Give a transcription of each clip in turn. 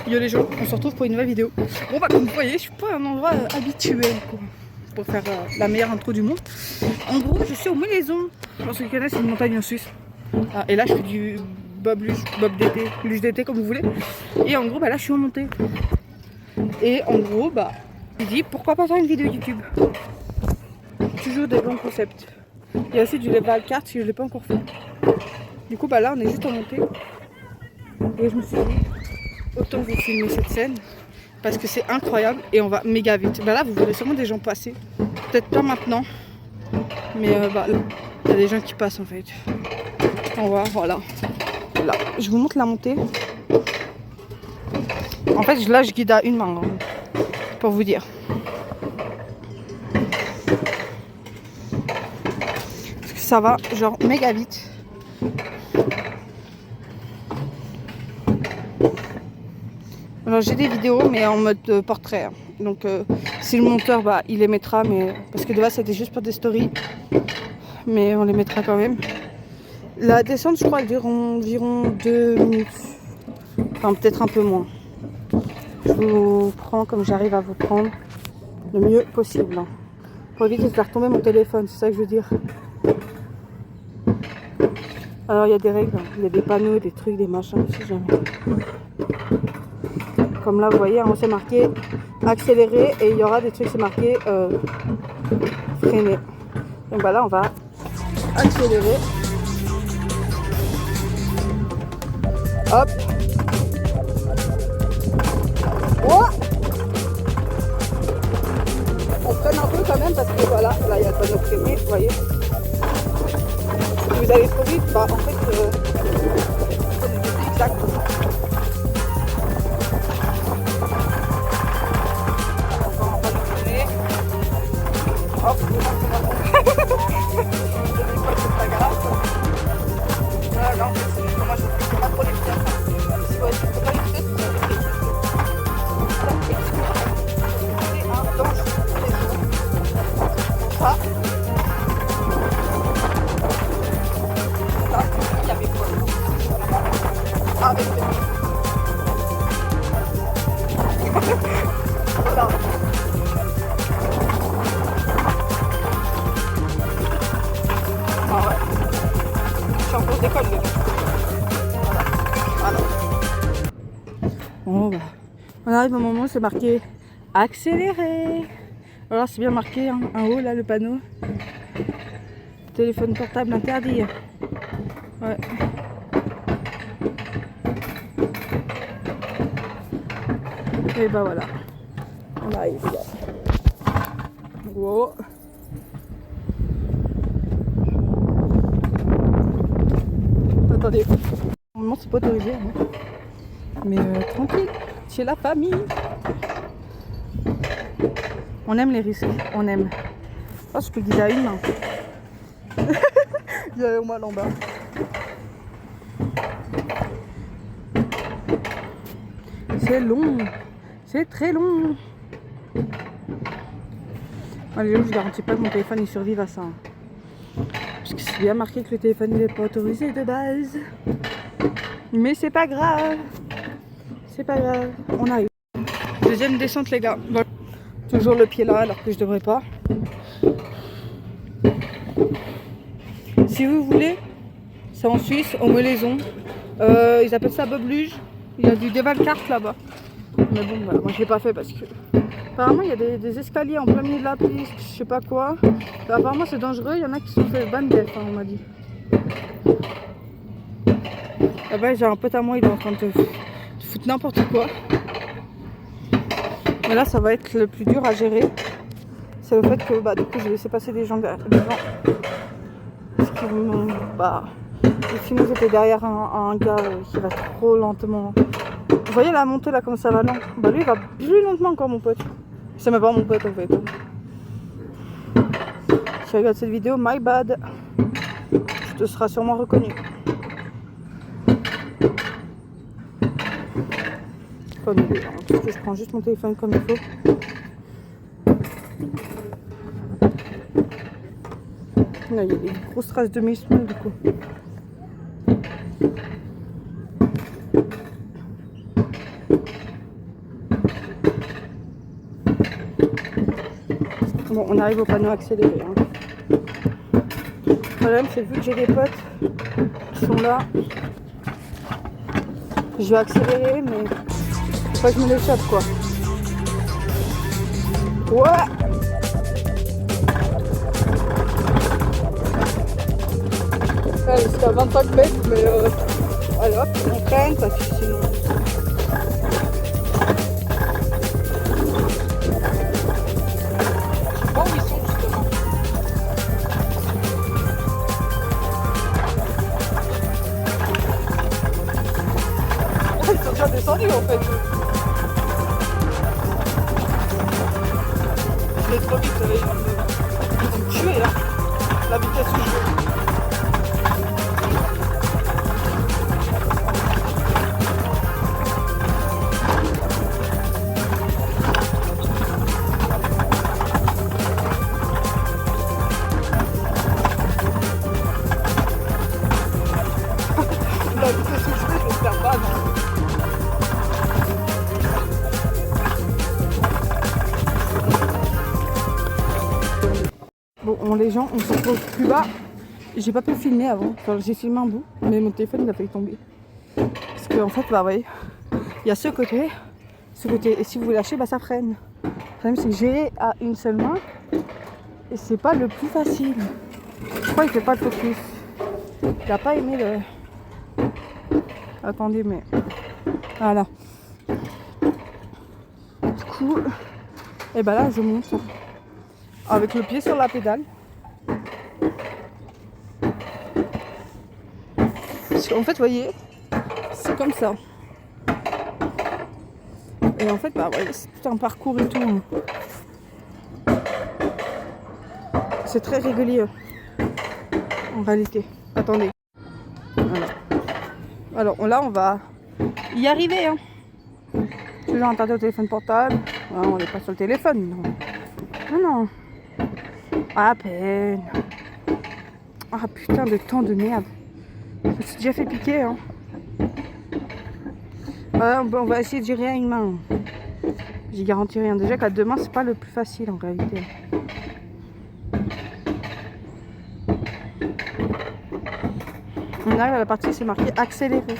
Yo les gens, on se retrouve pour une nouvelle vidéo. Bon bah comme vous voyez, je suis pas à un endroit habituel quoi, pour faire la meilleure intro du monde. En gros, je suis au Molaison. Pour ceux qui connaissent, c'est une montagne en Suisse. Et là, je fais du bob luge, bob d'été, luge d'été comme vous voulez. Et en gros, bah là, je suis en montée. Et en gros, bah, j'ai dit pourquoi pas faire une vidéo YouTube. Toujours des bons concepts. Il y a aussi du level cart que je l'ai pas encore fait. Du coup, bah là, on est juste en montée. Et je me suis dit, autant vous filmer cette scène parce que c'est incroyable et on va méga vite. Bah là, vous verrez sûrement des gens passer. Peut-être pas maintenant, mais bah, il y a des gens qui passent en fait. On va, voilà. Là, je vous montre la montée. En fait, là, je guide à une main, hein, pour vous dire. Parce que ça va, genre, méga vite. Alors, j'ai des vidéos, mais en mode portrait. Hein. Donc, si le monteur, bah, il les mettra, mais parce que de base, c'était juste pour des stories. Mais on les mettra quand même. La descente, je crois, elle dure environ 2 minutes. Enfin, peut-être un peu moins. Je vous prends comme j'arrive à vous prendre le mieux possible. Hein. Pour éviter de faire tomber mon téléphone, c'est ça que je veux dire. Alors, il y a des règles. Il y a des panneaux, des trucs, des machins, je sais jamais. Comme là, vous voyez, hein, c'est marqué accélérer et il y aura des trucs, c'est marqué freiner. Donc, bah là, on va accélérer. Hop. Oh, on freine un peu quand même parce que voilà, là il y a le panneau freiner, vous voyez. Si vous allez trop vite, bah en fait, c'est exact. Hop, c'est pas grave. Ah non, moi je ne pas trop les pieds. Si vous êtes pas les pieds, c'est un danger. Ça, il y avait quoi avec le voilà. Ah ouais. Je suis en cours d'école, les gars. Voilà. Bon, bah, on arrive au moment où c'est marqué accélérer. Alors, c'est bien marqué hein, en haut, là, le panneau. Téléphone portable interdit. Ouais. Et bah voilà. On arrive là. Wow. Attendez. Normalement, c'est pas autorisé. Hein. Mais tranquille, chez la famille. On aime les risques. On aime. Oh, je peux guider à une main. Il y a au moins en bas. C'est long. C'est très long. Allez, je ne garantis pas que mon téléphone il survive à ça. Parce que c'est bien marqué que le téléphone n'est pas autorisé de base. Mais c'est pas grave. C'est pas grave. On arrive. Deuxième descente les gars. Bon. Toujours le pied là alors que je devrais pas. Si vous voulez, c'est en Suisse, au Molaison. Ils appellent ça bob luge. Il y a du déval carte là-bas. Mais bon, voilà, moi je l'ai pas fait parce que apparemment il y a des escaliers en plein milieu de la piste, je sais pas quoi. Et apparemment c'est dangereux, il y en a qui se sont fait ban d'être, hein, on m'a dit. Là-bas j'ai un pote à moi, il est en train de foutre n'importe quoi. Mais là ça va être le plus dur à gérer. C'est le fait que bah, du coup j'ai laissé passer des gens derrière. Parce qu'ils m'ont. Bah. Sinon j'étais derrière un gars qui va trop lentement. Vous voyez la montée là comme ça va lent. Bah lui il va plus lentement encore mon pote. C'est même pas mon pote en fait. Si tu regardes cette vidéo, my bad. Tu te seras sûrement reconnu. Comme il est, hein, parce que je prends juste mon téléphone comme il faut. Là, il y a des grosses traces de mismon du coup. Bon, on arrive au panneau accéléré. Hein. Le problème, c'est vu que j'ai des potes qui sont là, je vais accélérer, mais faut pas que je me l'échappe, quoi. Ouais! Ouais, c'est à 25 mètres, mais voilà, on traîne parce que sinon. Bon, ils sont justement. Ils sont déjà descendus en fait. Je vais trop vite, ils vont me tuer là. La vitesse où je vais. La vitesse où je vais, j'espère pas, non. Bon, les gens, on se retrouve plus bas. J'ai pas pu filmer avant. Enfin, j'ai filmé un bout, mais mon téléphone il a failli tomber. Parce qu'en fait, bah, vous voyez, il y a ce côté. Et si vous lâchez, bah, ça freine. Le problème, c'est que gérer à une seule main, et c'est pas le plus facile. Je crois qu'il fait pas de focus. Il a pas aimé le. Attendez, mais. Voilà. Du coup, et bah là, je monte. Avec le pied sur la pédale. Parce qu'en fait, vous voyez, c'est comme ça. Et en fait, bah, ouais, c'est tout un parcours et tout. C'est très régulier. En réalité. Attendez. Voilà. Alors là, on va y arriver. Hein. Toujours interdit au téléphone portable. Ouais, on n'est pas sur le téléphone. Non. Non, non. À peine. Ah putain de temps de merde. Je me suis déjà fait piquer. Hein. On va essayer de gérer à une main. J'y garantis rien. Déjà qu'à deux mains, c'est pas le plus facile en réalité. On arrive à la partie, c'est marqué accélérer.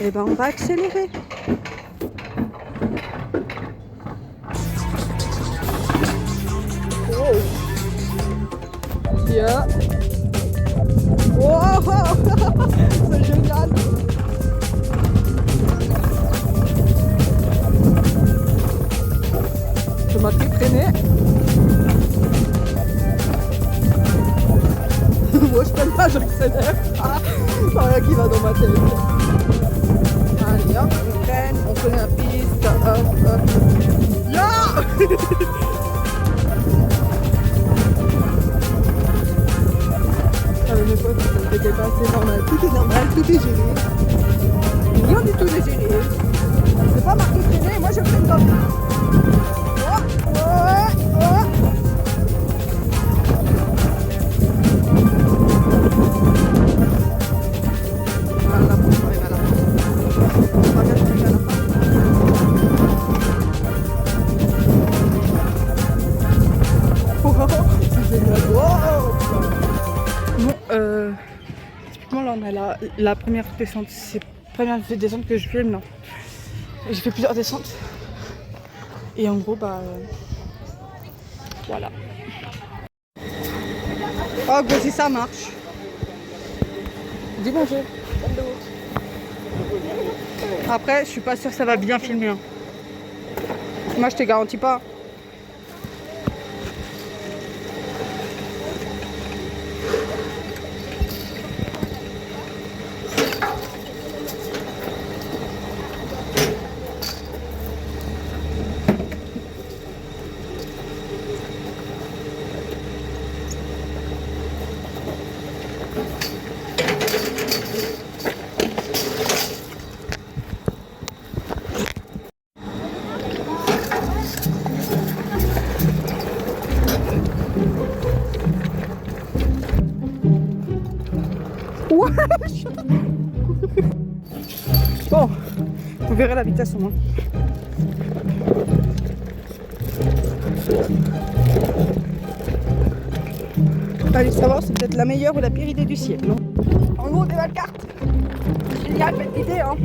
Et ben on va accélérer. Oh. Yeah. Wow. C'est génial. Je m'ai traîné. Moi je peine pas, j'accélère. Sans rien qui va dans ma tête. Allez hop, on traîne, on connaît la piste. Hop, hop. Yeah. Mes potes, ça me fait pas, c'est normal, tout est géré. Rien du tout n'est géré. C'est pas marqué traîner, moi je freine comme ça. Oh, oh, oh. Voilà, bon, on arrive à la fin. On va bien arriver à la fin. Oh, c'est génial. Oh. Bon, typiquement là on a la première descente, c'est la première descente que je filme, non. J'ai fait plusieurs descentes. Et en gros, bah voilà. Oh, bah si ça marche. Dis bonjour. Après, je suis pas sûre que ça va bien filmer. Hein. Moi, je te garantis pas. verrez l'habitation. Hein. Allez savoir, c'est peut-être la meilleure ou la pire idée du siècle. Hein. En gros, des cartes. Génial, belle idée, hein.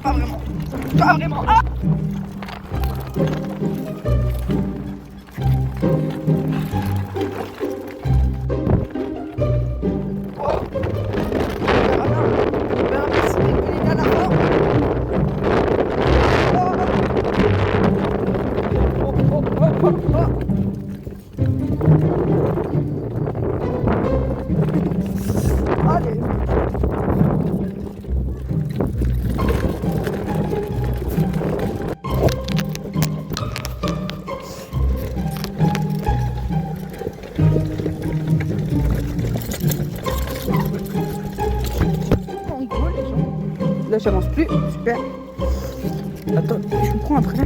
Pas vraiment. Pas vraiment. Ah! Là, j'avance plus. Super. Attends, je me prends après.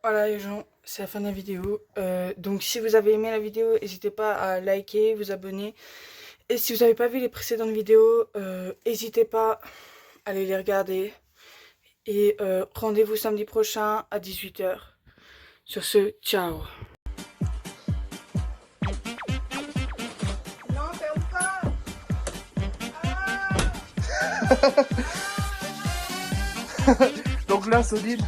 Voilà les gens, c'est la fin de la vidéo. Donc si vous avez aimé la vidéo, n'hésitez pas à liker, vous abonner. Et si vous n'avez pas vu les précédentes vidéos, n'hésitez pas à aller les regarder. Et rendez-vous samedi prochain à 18 h. Sur ce, ciao. Non, ferme pas. Donc là, Soline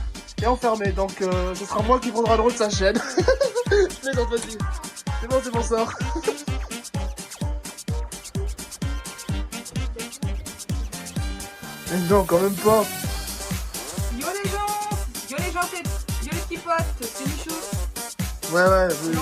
est enfermée, donc ce sera moi qui prendra le rôle de sa chaîne. Je plaisante, vas-y. C'est bon, sort. Mais non, quand même pas. Yo les gens, c'est... Yo les petits potes, c'est Michou. Ouais, oui.